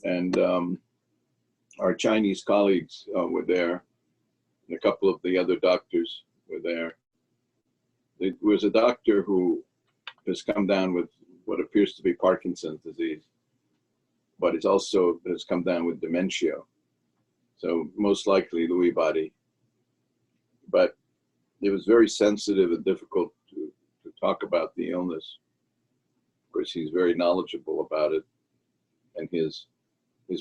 And our Chinese colleagues were there, and a couple of the other doctors were there. There was a doctor who has come down with what appears to be Parkinson's disease, but it also has come down with dementia. So most likely Lewy body. But it was very sensitive and difficult to talk about the illness. Of course, he's very knowledgeable about it. And his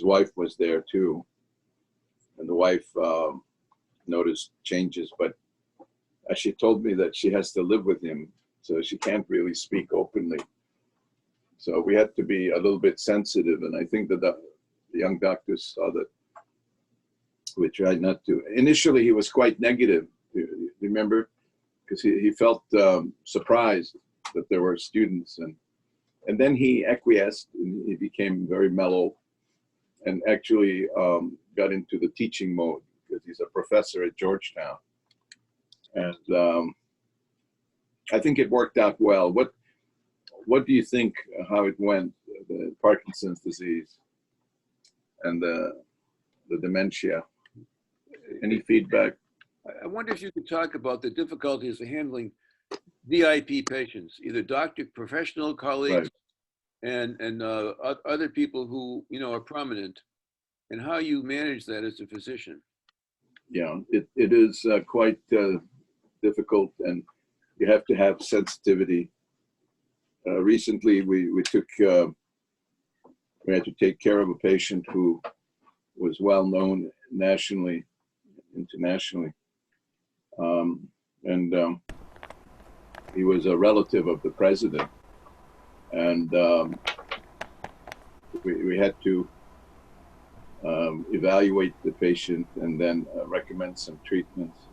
wife was there too. And the wife noticed changes, but she told me that she has to live with him, so she can't really speak openly. So we had to be a little bit sensitive, and I think that the young doctors saw that. We tried not to. Initially, he was quite negative, remember? Because he felt surprised that there were students, and then he acquiesced, and he became very mellow, and actually got into the teaching mode, because he's a professor at Georgetown. And I think it worked out well. What do you think how it went, the Parkinson's disease and the dementia? Any feedback? I wonder if you could talk about the difficulties of handling VIP patients, either professional colleagues, right, and other people who are prominent, and how you manage that as a physician. Yeah, it is quite difficult, and you have to have sensitivity. Recently, we had to take care of a patient who was well known nationally, internationally, and he was a relative of the president, and we had to evaluate the patient and then recommend some treatments.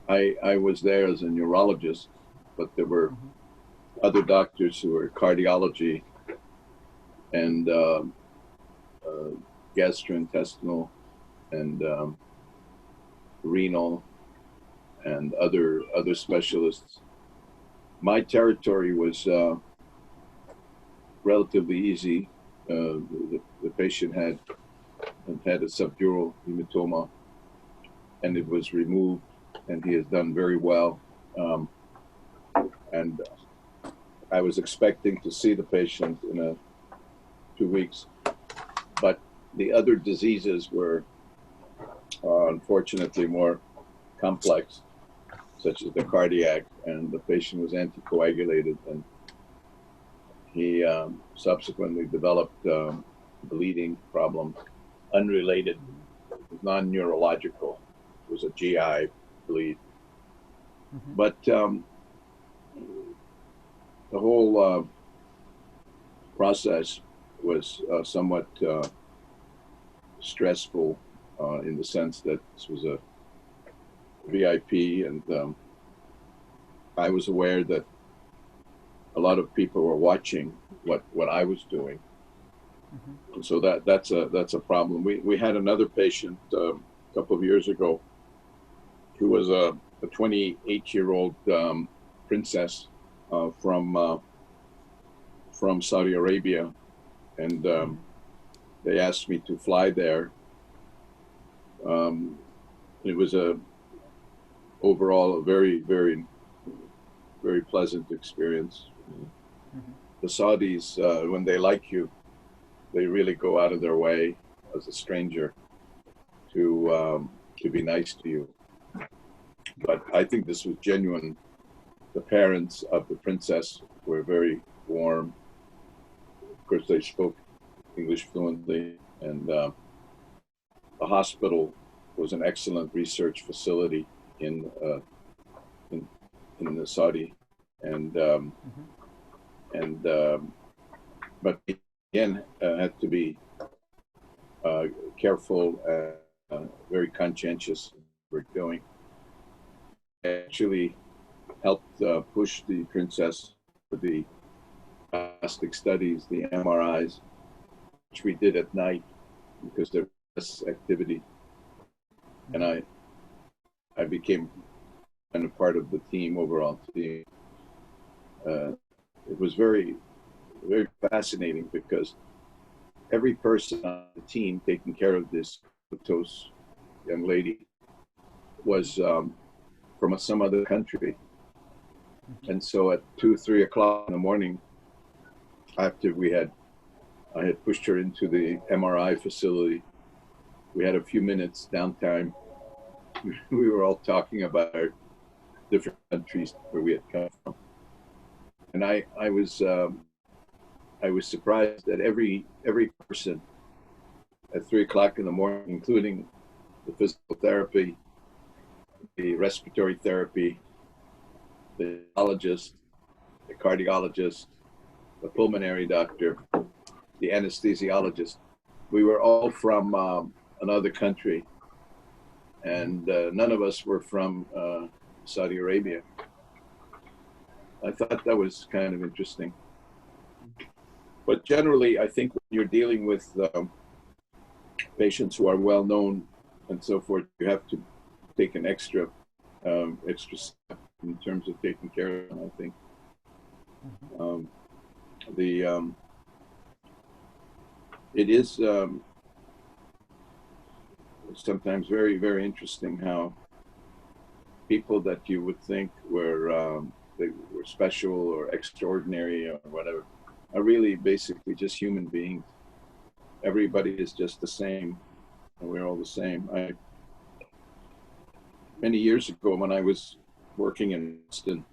I was there as a neurologist, but there were other doctors who were cardiology and gastrointestinal and renal and other specialists. My territory was relatively easy. The patient had a subdural hematoma, and it was removed, and he has done very well. And I was expecting to see the patient in 2 weeks, but the other diseases were unfortunately more complex, such as the cardiac, and the patient was anticoagulated, and he subsequently developed bleeding problems unrelated, non-neurological. It was a GI bleed. But the whole process was somewhat stressful in the sense that this was a VIP, and I was aware that a lot of people were watching what I was doing. And so that's a problem. We had another patient a couple of years ago who was a 28-year-old princess from Saudi Arabia, and they asked me to fly there. It was overall a very, very, very pleasant experience. The Saudis, when they like you, they really go out of their way as a stranger to be nice to you. But I think this was genuine. The parents of the princess were very warm. Of course, they spoke English fluently, and the hospital was an excellent research facility in the Saudi, but again had to be careful, very conscientious in what we're doing. Actually helped push the princess for the diagnostic studies, the MRIs, which we did at night because there was activity, and I became kind of part of the team, overall team. It was very, very fascinating because every person on the team taking care of this comatose young lady was from some other country. And so at 2, 3 o'clock in the morning, after I had pushed her into the MRI facility, we had a few minutes downtime. We were all talking about our different countries where we had come from. And I was surprised that every person at 3 o'clock in the morning, including the physical therapy, the respiratory therapy, the neurologist, the cardiologist, the pulmonary doctor, the anesthesiologist, we were all from another country, and none of us were from Saudi Arabia. I thought that was kind of interesting. But generally, I think when you're dealing with patients who are well known and so forth, you have to take an extra step in terms of taking care of them, I think. It is sometimes very, very interesting how people that you would think they were special or extraordinary or whatever are really basically just human beings. Everybody is just the same, and we're all the same. Many years ago, when I was working in Boston,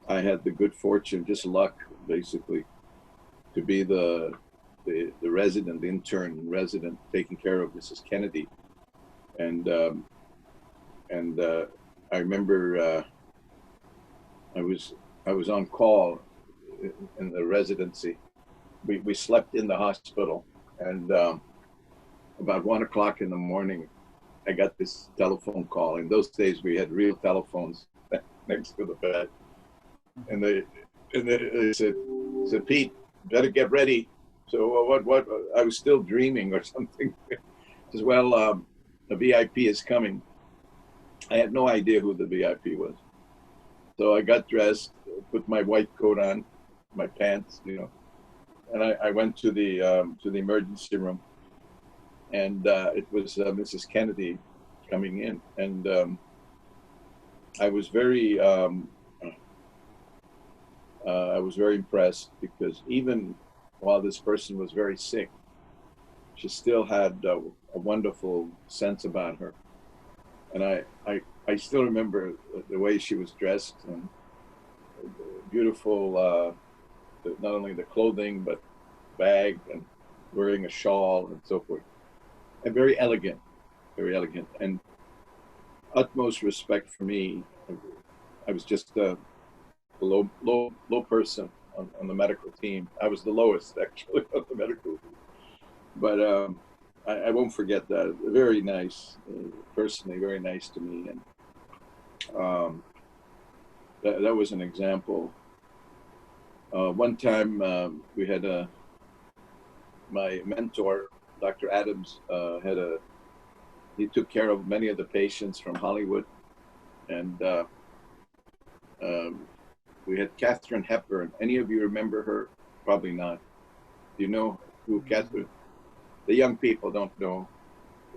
I had the good fortune, just luck, basically, to be the intern resident taking care of Mrs. Kennedy, and I remember I was on call in the residency. We slept in the hospital, and about 1 o'clock in the morning, I got this telephone call. In those days, we had real telephones next to the bed, and they said, Pete, better get ready. So what? I was still dreaming or something. As well, a VIP is coming. I had no idea who the VIP was. So I got dressed, put my white coat on, my pants, and I went to the emergency room, and it was Mrs. Kennedy coming in, and I was very impressed, because even while this person was very sick, she still had a wonderful sense about her. And I still remember the way she was dressed, and beautiful, not only the clothing, but bag, and wearing a shawl and so forth. And very elegant, and utmost respect for me. I was just a low person on the medical team. I was the lowest, actually, on the medical team. But I won't forget that. Very nice, personally, very nice to me. And that was an example. One time we had my mentor, Dr. Adams, he took care of many of the patients from Hollywood. And we had Katharine Hepburn. Any of you remember her? Probably not. Do you know who Katharine? The young people don't know.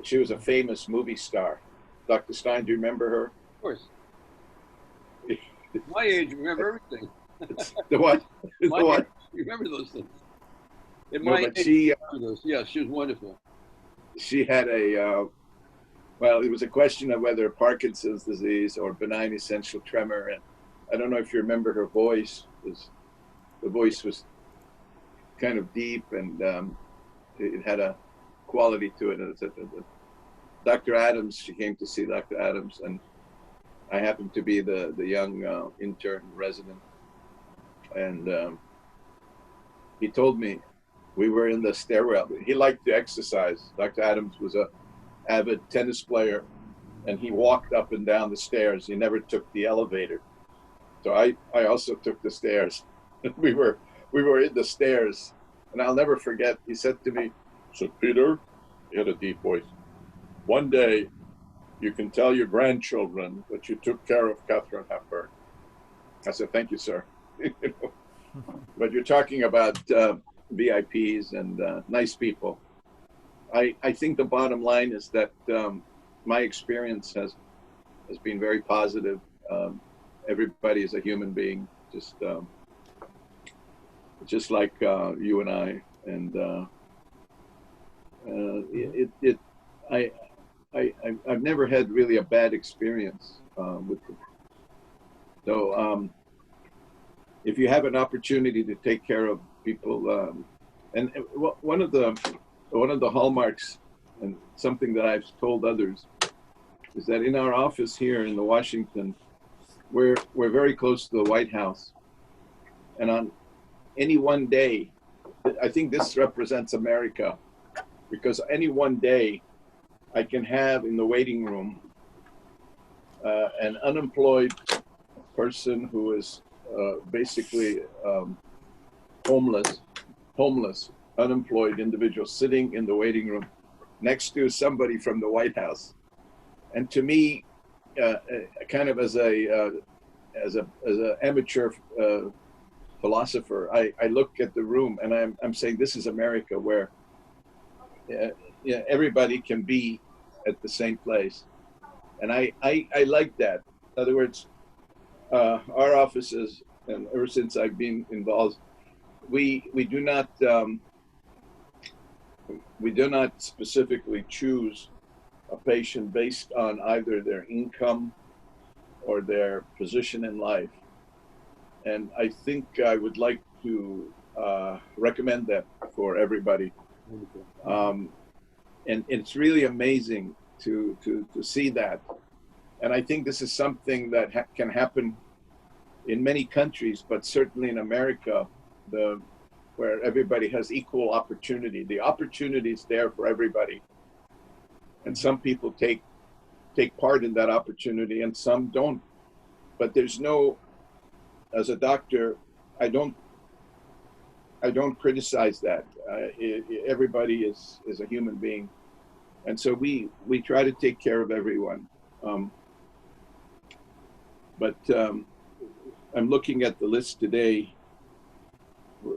She was a famous movie star. Dr. Stein, do you remember her? Of course. My age, remember everything. The what? The what? You remember those things. In No, my but age, she, yeah, she was wonderful. She had well, it was a question of whether Parkinson's disease or benign essential tremor. And I don't know if you remember her voice. The voice was kind of deep, and it had a quality to it. And Dr. Adams, she came to see Dr. Adams, and I happened to be the young intern resident. And he told me, we were in the stairwell. He liked to exercise. Dr. Adams was an avid tennis player, and he walked up and down the stairs. He never took the elevator. So I also took the stairs. we were in the stairs, and I'll never forget, he said to me, "So Peter," he had a deep voice, "one day you can tell your grandchildren that you took care of Katharine Hepburn." I said, "Thank you, sir." But you're talking about VIPs and nice people. I think the bottom line is that my experience has been very positive. Everybody is a human being, just like you and I, and I've never had really a bad experience with them. So if you have an opportunity to take care of people, and one of the hallmarks, and something that I've told others, is that in our office here in the Washington, we're very close to the White House, and on any one day, I think this represents America, because any one day I can have in the waiting room an unemployed person who is basically homeless, unemployed individual sitting in the waiting room next to somebody from the White House. And to me, kind of as a amateur philosopher, I look at the room and I'm saying, this is America, where everybody can be at the same place. And I like that. In other words, our offices, and ever since I've been involved, we do not specifically choose a patient based on either their income or their position in life. And I think I would like to recommend that for everybody. And it's really amazing to see that. And I think this is something that can happen in many countries, but certainly in America, where everybody has equal opportunity. The opportunity is there for everybody. And some people take part in that opportunity and some don't. But there's no, as a doctor, I don't criticize that. Everybody is a human being. And so we try to take care of everyone. But I'm looking at the list today.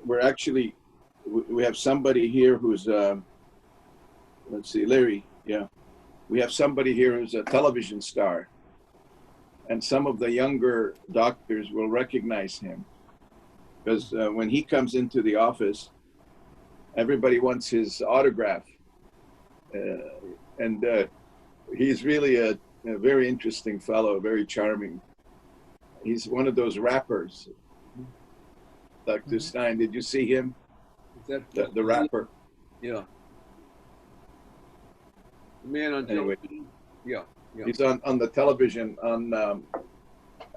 We have somebody here who's, let's see, Larry, yeah. We have somebody here who's a television star. And some of the younger doctors will recognize him. Because when he comes into the office, everybody wants his autograph. And he's really a very interesting fellow, very charming. He's one of those rappers. Dr. Stein, did you see him? Is that the rapper? Yeah. The man on television. Yeah. He's on the television on,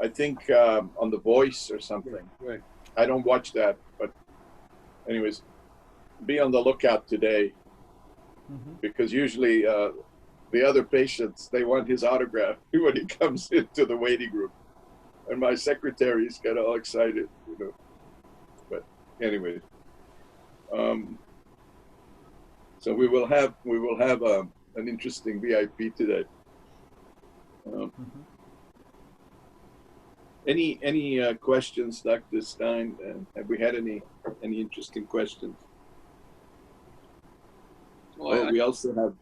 I think, on The Voice or something. Right. I don't watch that, but anyways, be on the lookout today, because usually the other patients, they want his autograph when he comes into the waiting room. And my secretaries get all excited, But anyway, so we will have an interesting VIP today. Any questions, Dr. Stein? Have we had any interesting questions? Well, we also have.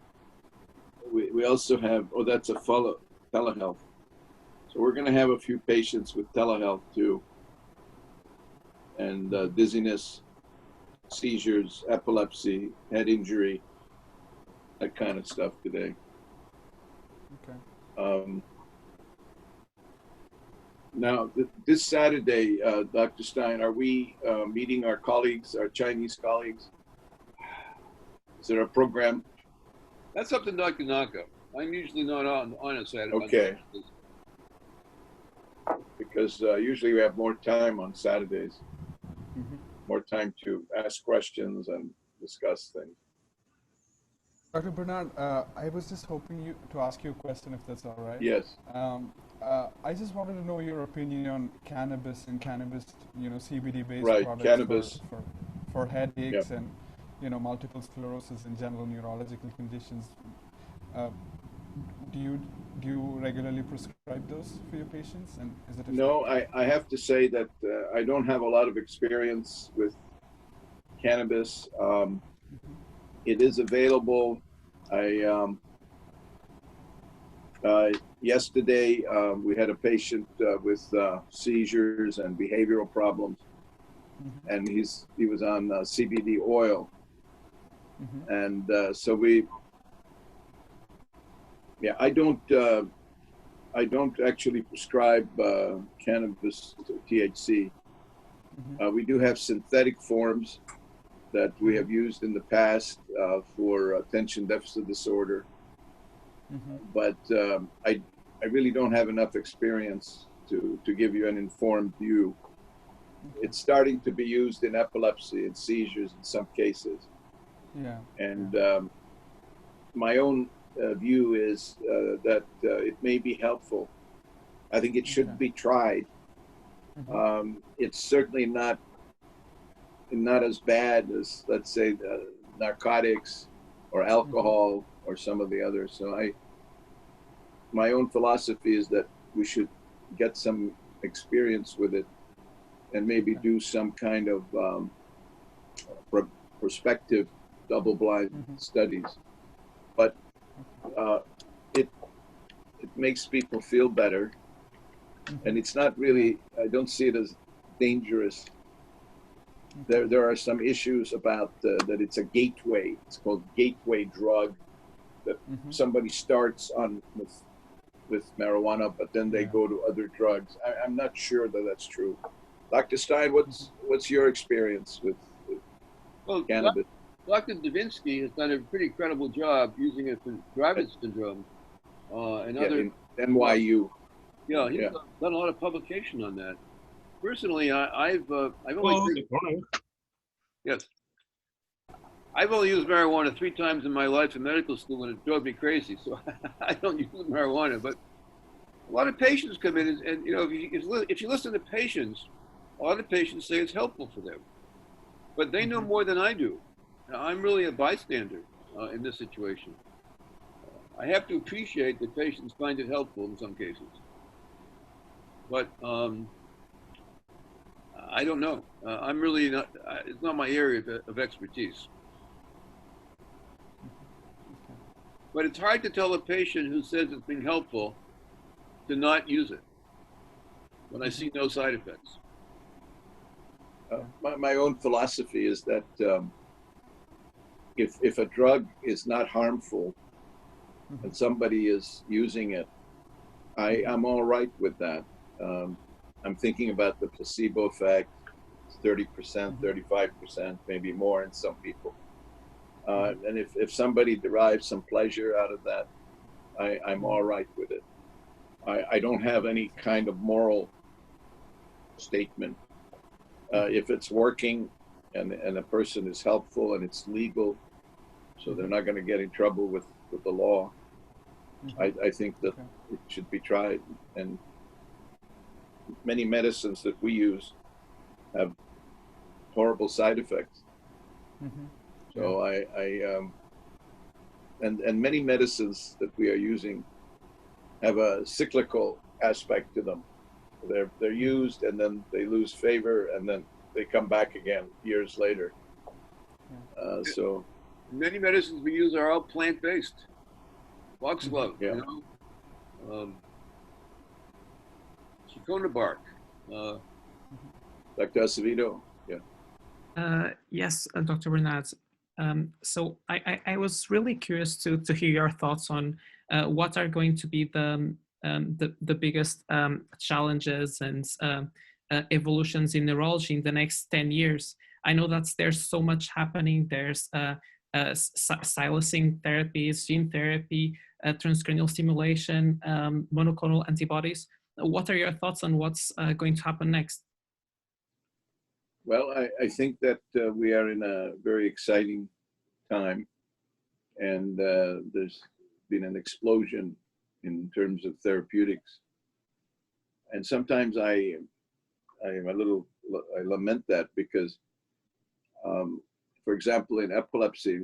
Oh, that's a telehealth. So we're going to have a few patients with telehealth too, and dizziness, seizures, epilepsy, head injury, that kind of stuff today. Okay. Now, this Saturday, Dr. Stein, are we meeting our colleagues, our Chinese colleagues? Is there a program? That's up to Dr. Naka. I'm usually not on a Saturday. Okay. Because usually we have more time on Saturdays, more time to ask questions and discuss things. Dr. Bernad, I was just hoping to ask you a question, if that's all right. Yes. I just wanted to know your opinion on cannabis and cannabis, CBD-based products cannabis for headaches and, multiple sclerosis and general neurological conditions. Do you regularly prescribe those for your patients? And is it no, I have to say that I don't have a lot of experience with cannabis. It is available. Yesterday, we had a patient with seizures and behavioral problems, and he was on CBD oil, and so I don't actually prescribe cannabis THC. We do have synthetic forms that we have used in the past for attention deficit disorder. But I really don't have enough experience to give you an informed view. It's starting to be used in epilepsy and seizures in some cases. Yeah. And my own view is that it may be helpful. I think it should be tried. It's certainly not as bad as, let's say, narcotics or alcohol or some of the others. So my own philosophy is that we should get some experience with it and maybe do some kind of prospective double-blind studies. But it makes people feel better, and it's not really, I don't see it as dangerous. There are some issues about that it's a gateway. It's called gateway drug, that somebody starts on with marijuana, but then they go to other drugs. I'm not sure that that's true. Dr. Stein, what's your experience with cannabis? Dr. Davinsky has done a pretty credible job using it for Dravet syndrome and other. In NYU. Yeah, he's done a lot of publication on that. Personally, I've only I've only used marijuana 3 times in my life in medical school, and it drove me crazy. So I don't use marijuana. But a lot of patients come in, and you know, if you listen to patients, a lot of patients say it's helpful for them, but they know more than I do. Now, I'm really a bystander in this situation. I have to appreciate that patients find it helpful in some cases, but I don't know. I'm really not. It's not my area of expertise. But it's hard to tell a patient who says it's been helpful to not use it when I see no side effects. My own philosophy is that if a drug is not harmful and somebody is using it, I'm all right with that. I'm thinking about the placebo effect. It's 30%, 35%, maybe more in some people. And if somebody derives some pleasure out of that, I'm all right with it. I don't have any kind of moral statement. If it's working and a person is helpful and it's legal, so they're not going to get in trouble with the law, I think that it should be tried. And many medicines that we use have horrible side effects. So and many medicines that we are using have a cyclical aspect to them. They're used and then they lose favor and then they come back again years later. So many medicines we use are all plant-based. Foxglove, you know, Chicona bark. Dr. Acevedo, yes, Dr. Bernad. So I was really curious to hear your thoughts on what are going to be the biggest challenges and evolutions in neurology in the next 10 years. I know that there's so much happening. There's silencing therapies, gene therapy, transcranial stimulation, monoclonal antibodies. What are your thoughts on what's going to happen next? well, I think that we are in a very exciting time, and there's been an explosion in terms of therapeutics. And sometimes I lament that because, for example, in epilepsy,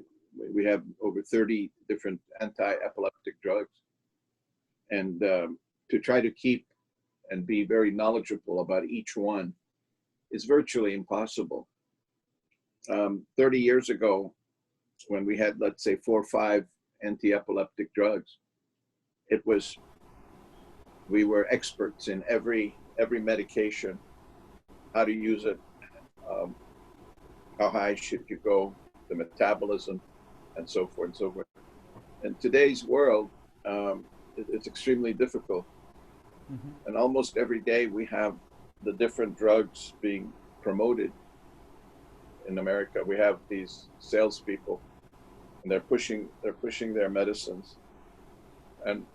we have over 30 different anti-epileptic drugs. And to try to keep and be very knowledgeable about each one is virtually impossible. 30 years ago, when we had, let's say, 4 or 5 anti-epileptic drugs, we were experts in every medication, how to use it, how high should you go, the metabolism, and so forth and so forth. In today's world, it's extremely difficult. Mm-hmm. And almost every day we have the different drugs being promoted in America. We have these salespeople, and they're pushing their medicines, and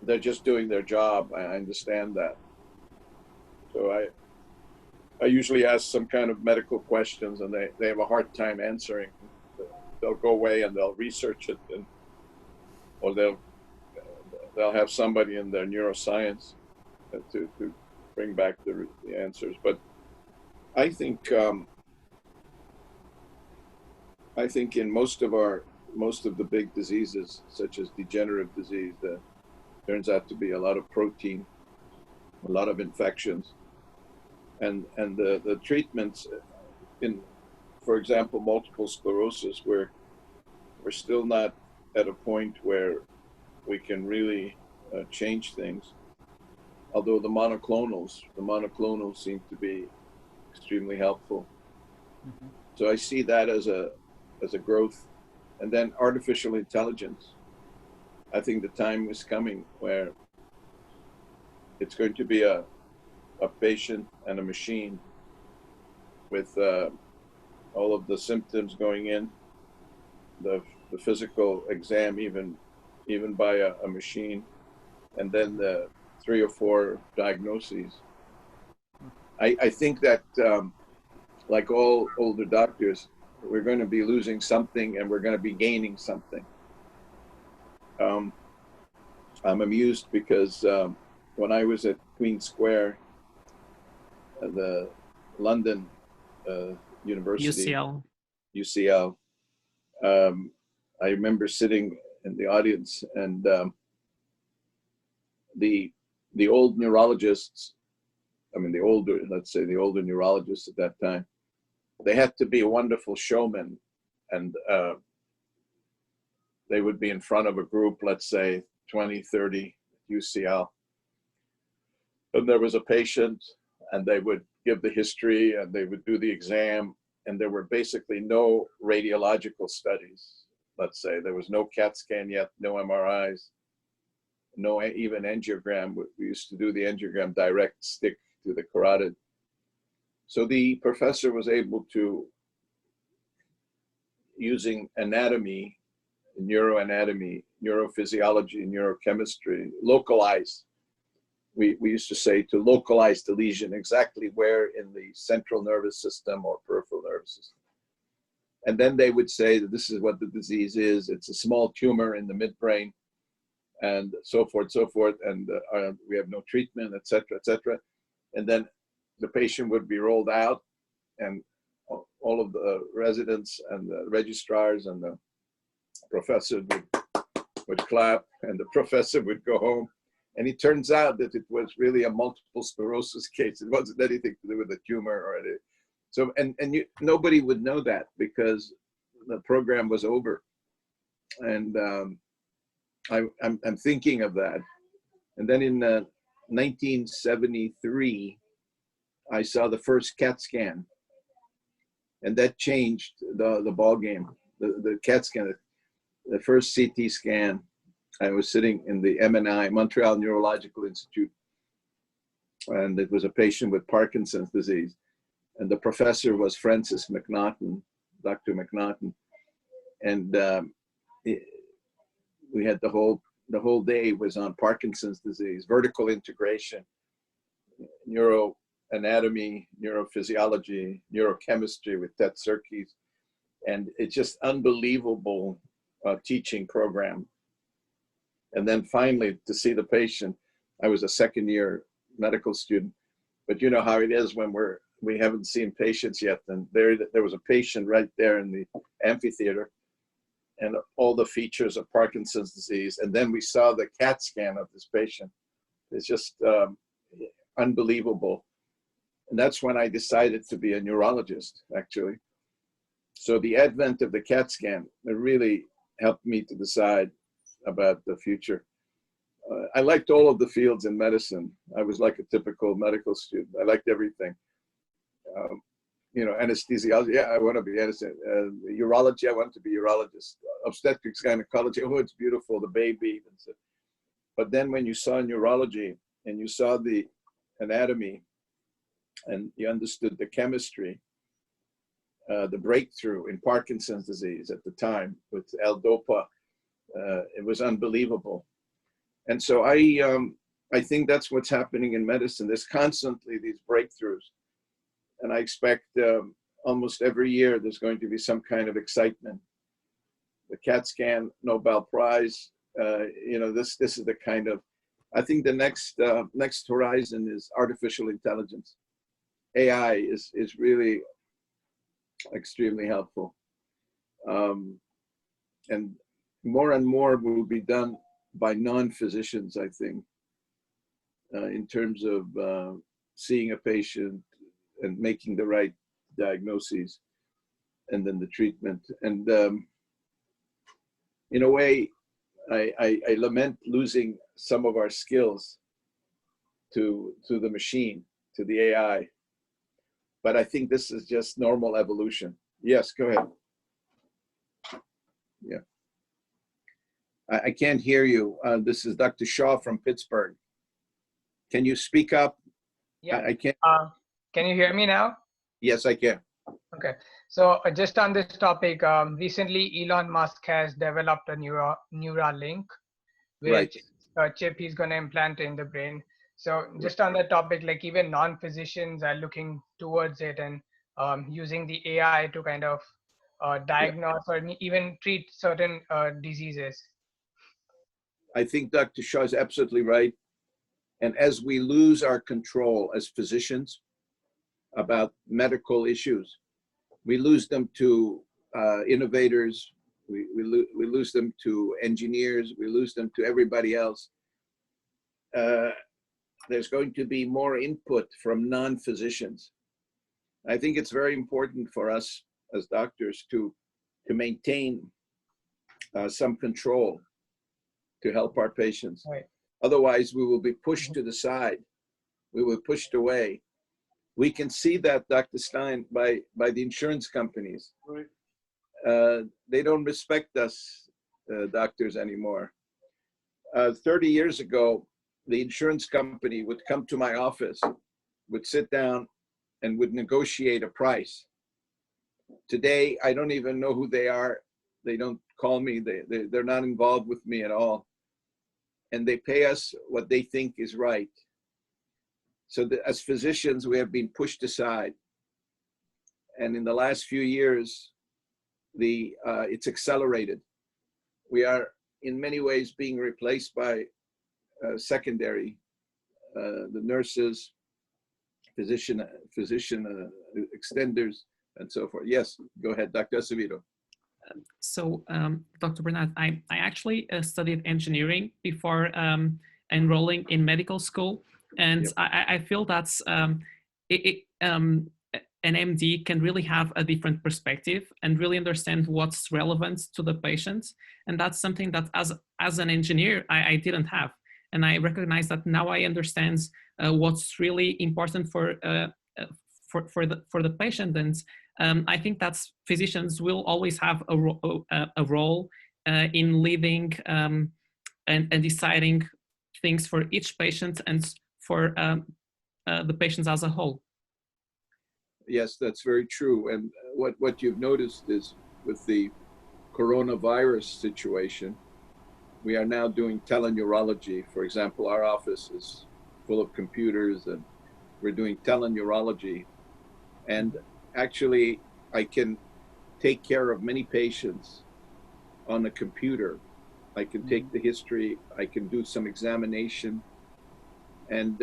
they're just doing their job. I understand that. So I usually ask some kind of medical questions, and they have a hard time answering. They'll go away and they'll research it, or they'll have somebody in their neuroscience to bring back the answers. But I think in most of the big diseases, such as degenerative disease, there turns out to be a lot of protein, a lot of infections, and the treatments in, for example, multiple sclerosis, where we're still not at a point where we can really change things. Although the monoclonals seem to be extremely helpful. Mm-hmm. So I see that as a growth. And then artificial intelligence. I think the time is coming where it's going to be a patient and a machine with all of the symptoms going in, the physical exam even by a machine, and then the 3 or 4 diagnoses. I think that like all older doctors, we're going to be losing something and we're going to be gaining something. I'm amused because when I was at Queen Square, the London University, UCL, I remember sitting in the audience, and the old neurologists, let's say the older neurologists at that time, they had to be a wonderful showman, and they would be in front of a group, let's say 20, 30 UCL. And there was a patient, and they would give the history, and they would do the exam, and there were basically no radiological studies. Let's say there was no CAT scan yet, no MRIs, no even angiogram. We used to do the angiogram direct, stick to the carotid. So the professor was able to, using anatomy, neuroanatomy, neurophysiology, neurochemistry, localize. We used to say to localize the lesion exactly where in the central nervous system or peripheral nervous system. And then they would say that this is what the disease is. It's a small tumor in the midbrain, and so forth, and we have no treatment, et cetera, and then the patient would be rolled out, and all of the residents and the registrars and the professor would clap, and the professor would go home. And it turns out that it was really a multiple sclerosis case. It wasn't anything to do with a tumor or anything. So, nobody would know that because the program was over. And I'm thinking of that. And then in 1973, I saw the first CAT scan, and that changed the ball game. The CAT scan, the first CT scan. I was sitting in the MNI, Montreal Neurological Institute, and it was a patient with Parkinson's disease, and the professor was Francis McNaughton, Dr. McNaughton, and we had the whole day was on Parkinson's disease, vertical integration, neuroanatomy, neurophysiology, neurochemistry with Ted Serkis, and it's just unbelievable teaching program. And then finally, to see the patient, I was a second-year medical student, but you know how it is when we haven't seen patients yet. And there was a patient right there in the amphitheater, and all the features of Parkinson's disease. And then we saw the CAT scan of this patient. It's just unbelievable. And that's when I decided to be a neurologist, actually. So the advent of the CAT scan really helped me to decide about the future. I liked all of the fields in medicine. I was like a typical medical student. I liked everything. You know, anesthesiology, yeah, I want to be anesthesiologist. Urology, I want to be urologist. Obstetrics, gynecology, oh, it's beautiful, the baby. But then when you saw neurology and you saw the anatomy and you understood the chemistry, the breakthrough in Parkinson's disease at the time with L-DOPA, it was unbelievable. And so I think that's what's happening in medicine. There's constantly these breakthroughs. And I expect almost every year there's going to be some kind of excitement. The CAT scan Nobel Prize, you know, this is the kind of, I think the next horizon is artificial intelligence. AI is really extremely helpful. And more will be done by non-physicians, I think, in terms of seeing a patient and making the right diagnoses and then the treatment. And in a way, I lament losing some of our skills to the machine, to the AI. But I think this is just normal evolution. Yes, go ahead. Yeah. I can't hear you. This is Dr. Shaw from Pittsburgh. Can you speak up? Yeah. I can't. Can you hear me now? Yes, I can. Okay. So just on this topic, recently Elon Musk has developed a Neuralink, which a chip he's going to implant in the brain. So just on that topic, like even non-physicians are looking towards it and using the AI to kind of diagnose or even treat certain diseases. I think Dr. Shaw is absolutely right. And as we lose our control as physicians about medical issues, we lose them to innovators, we lose them to engineers, we lose them to everybody else. There's going to be more input from non-physicians. I think it's very important for us as doctors to maintain some control to help our patients. Right. Otherwise, we will be pushed to the side. We will be pushed away. We can see that, Dr. Stein, by the insurance companies. Right. They don't respect us, doctors, anymore. 30 years ago, the insurance company would come to my office, would sit down, and would negotiate a price. Today, I don't even know who they are. They don't call me. They're not involved with me at all. And they pay us what they think is right. So as physicians, we have been pushed aside. And in the last few years, it's accelerated. We are in many ways being replaced by secondary, the nurses, physician extenders, and so forth. Yes, go ahead, Dr. Acevedo. So, Dr. Bernad, I actually studied engineering before enrolling in medical school. And yep. I feel that's an MD can really have a different perspective and really understand what's relevant to the patient. And that's something that as an engineer, I didn't have. And I recognize that now I understand what's really important for the patient. And I think that physicians will always have a role in leading and deciding things for each patient and for the patients as a whole. Yes, that's very true. And what you've noticed is with the coronavirus situation, we are now doing teleneurology. For example, our office is full of computers and we're doing teleneurology. And actually, I can take care of many patients on a computer. I can take the history, I can do some examination, and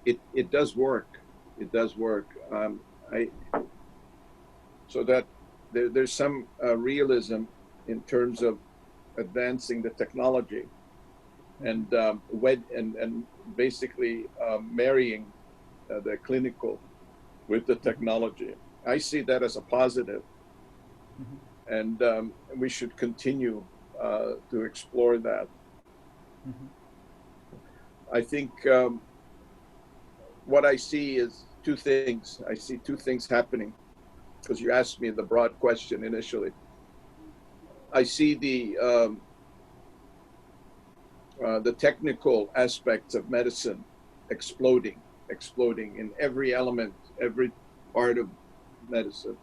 it does work. It does work. So that there's some realism in terms of advancing the technology and basically marrying the clinical with the technology. I see that as a positive, Mhm. and we should continue to explore that. Mhm. I think what I see is two things. I see two things happening, because you asked me the broad question initially. I see the technical aspects of medicine exploding in every element, every part of medicine.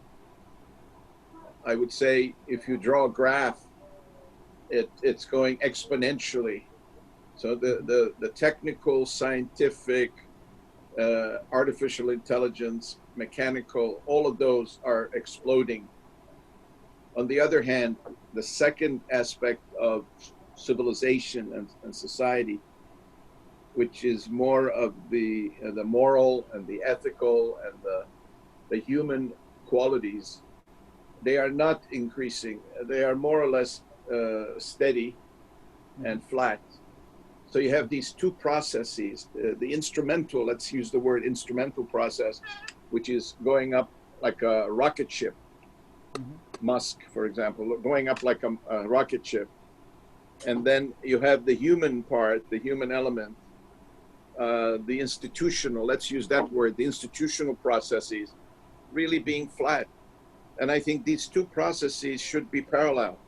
I would say if you draw a graph, it's going exponentially. So the technical, scientific, artificial intelligence, mechanical, all of those are exploding. On the other hand, the second aspect of civilization and society, which is more of the moral and the ethical and the human qualities, they are not increasing. They are more or less steady and flat. So you have these two processes, the instrumental, let's use the word instrumental process, which is going up like a rocket ship. Musk, for example, going up like a rocket ship. And then you have the human part, the human element, the institutional, let's use that word, the institutional processes really being flat. And I think these two processes should be parallel.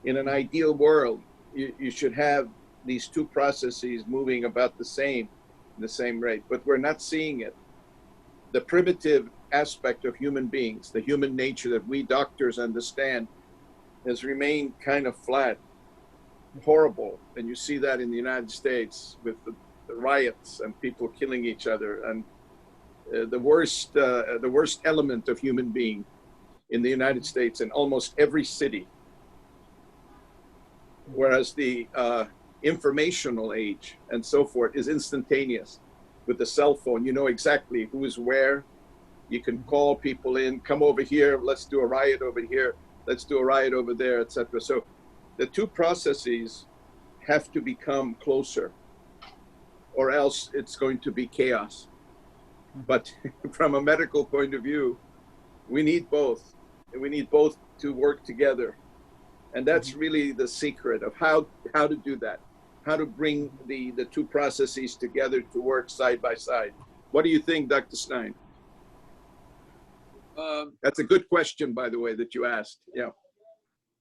In an ideal world, you should have these two processes moving about the same rate, but we're not seeing it. The primitive aspect of human beings, the human nature that we doctors understand, has remained kind of flat, horrible. And you see that in the United States with the riots and people killing each other, and the worst element of human being in the United States in almost every city. Whereas the informational age and so forth is instantaneous. With the cell phone, you know exactly who is where. You can call people in, come over here, let's do a riot over here, let's do a riot over there, etc. So the two processes have to become closer, or else it's going to be chaos. But from a medical point of view, we need both. We need both to work together. And that's really the secret of how to do that, how to bring the two processes together to work side by side. What do you think, Dr. Stein? That's a good question, by the way, that you asked. Yeah.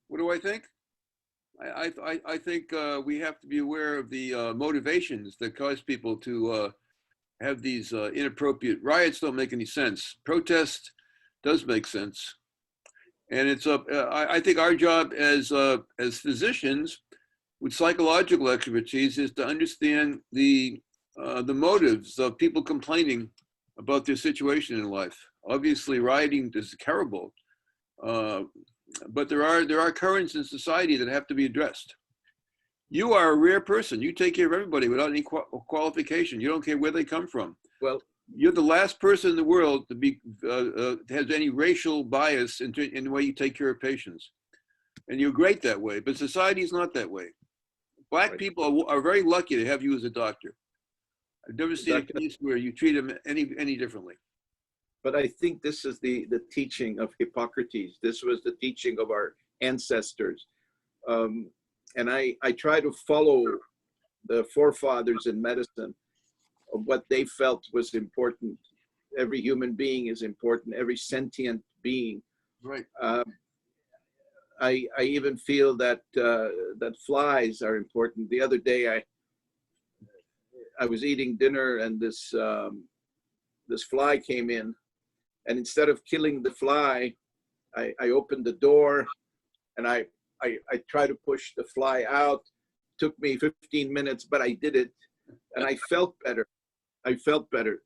What do I think? I think we have to be aware of the motivations that cause people to have these inappropriate riots. Don't make any sense. Protest does make sense. And it's I think our job as physicians with psychological expertise is to understand the motives of people complaining about their situation in life. Obviously, rioting is terrible, but there are currents in society that have to be addressed. You are a rare person. You take care of everybody without any qualification. You don't care where they come from. Well, you're the last person in the world to be has any racial bias in the way you take care of patients, and you're great that way. But society is not that way. Black people are very lucky to have you as a doctor. I've never seen a case where you treat them any differently. But I think this is the teaching of Hippocrates. This was the teaching of our ancestors, and I try to follow the forefathers in medicine of what they felt was important. Every human being is important, every sentient being. Right. I even feel that that flies are important. The other day I was eating dinner and this this fly came in, and instead of killing the fly, I opened the door and I tried to push the fly out. Took me 15 minutes, but I did it, and I felt better. I felt better.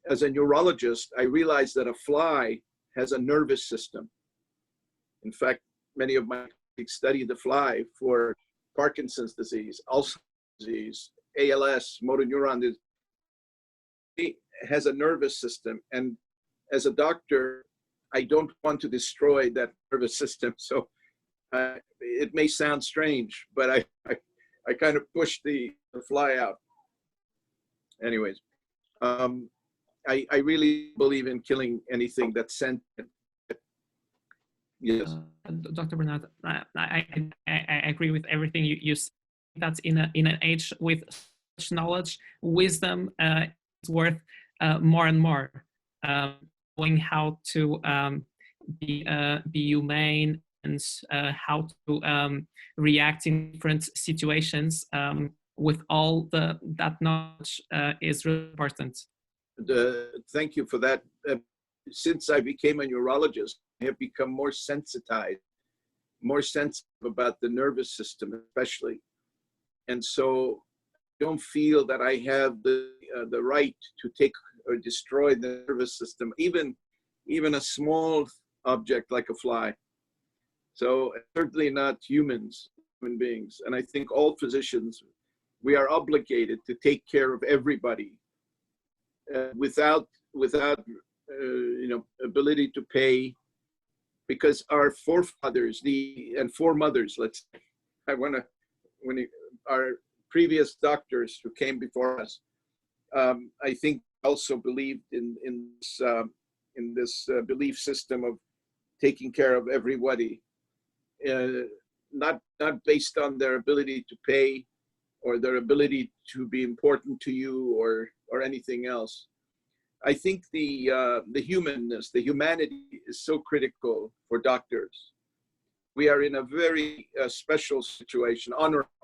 As a neurologist, I realized that a fly has a nervous system. In fact, many of my colleagues study the fly for Parkinson's disease, Alzheimer's disease, ALS, motor neuron disease. It has a nervous system. And as a doctor, I don't want to destroy that nervous system. So it may sound strange, but I kind of pushed the fly out. Anyways, I really believe in killing anything that's sentient. Yes. Dr. Bernad, I agree with everything you said. That's in an age with such knowledge, wisdom is worth more and more. Knowing how to be humane and how to react in different situations with all that knowledge is really important. Thank you for that. Since I became a neurologist, I have become more sensitized, more sensitive about the nervous system, especially. And so I don't feel that I have the right to take or destroy the nervous system, even a small object like a fly. So certainly not human beings. And I think all physicians, we are obligated to take care of everybody without ability to pay, because our forefathers and foremothers, let's say, our previous doctors who came before us, I think also believed in this belief system of taking care of everybody, not based on their ability to pay or their ability to be important to you or anything else. I think the humanness, the humanity is so critical for doctors. We are in a very special situation,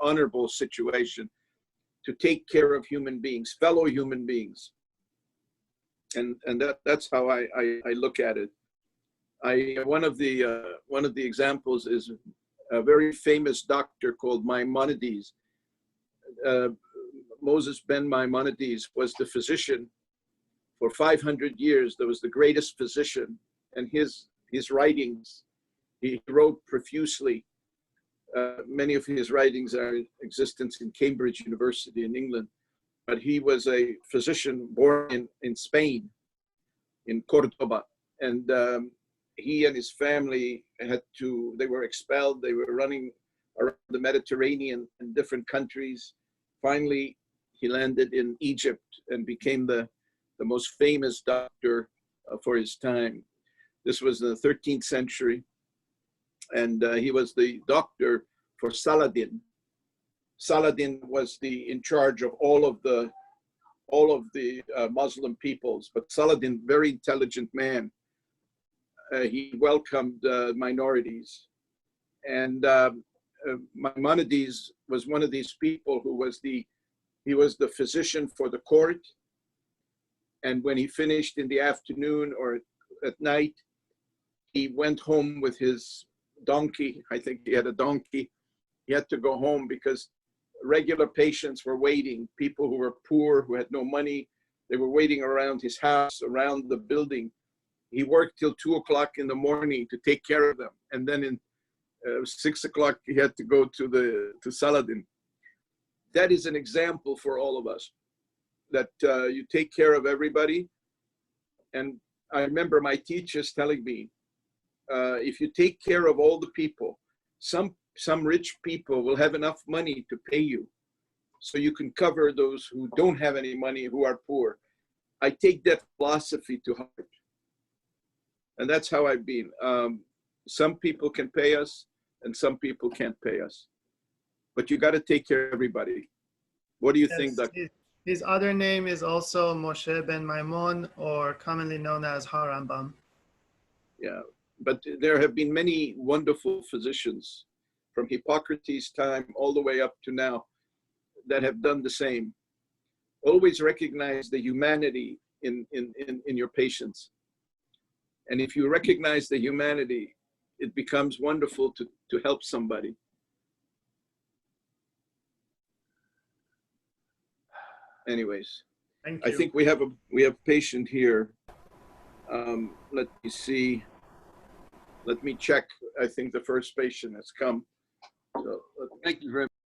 honorable situation, to take care of human beings, fellow human beings. And that's how I look at it. One of the examples is a very famous doctor called Maimonides. Moses ben Maimonides was the physician for 500 years. There was the greatest physician, and his writings, he wrote profusely. Many of his writings are in existence in Cambridge University in England, but he was a physician born in Spain, in Cordoba, and he and his family they were expelled. They were running around the Mediterranean in different countries. Finally, he landed in Egypt and became the most famous doctor for his time. This was in the 13th century, and he was the doctor for Saladin. Saladin was in charge of all of the Muslim peoples, but Saladin, very intelligent man, he welcomed minorities, and Maimonides was one of these people who was he was the physician for the court. And when he finished in the afternoon or at night, he went home with his donkey. I think he had a donkey. He had to go home because regular patients were waiting, people who were poor, who had no money. They were waiting around his house, around the building. He worked till 2 o'clock in the morning to take care of them. And then in 6 o'clock, he had to go to Saladin. That is an example for all of us, that you take care of everybody. And I remember my teachers telling me, if you take care of all the people, some rich people will have enough money to pay you, so you can cover those who don't have any money, who are poor. I take that philosophy to heart. And that's how I've been. Some people can pay us and some people can't pay us. But you got to take care of everybody. What do you think, Dr.? His other name is also Moshe ben Maimon, or commonly known as Harambam. Yeah, but there have been many wonderful physicians from Hippocrates' time all the way up to now that have done the same. Always recognize the humanity in your patients. And if you recognize the humanity, it becomes wonderful to help somebody. Anyways, Thank you. I think we have a patient here. Let me see. Let me check. I think the first patient has come. So, Thank you very much.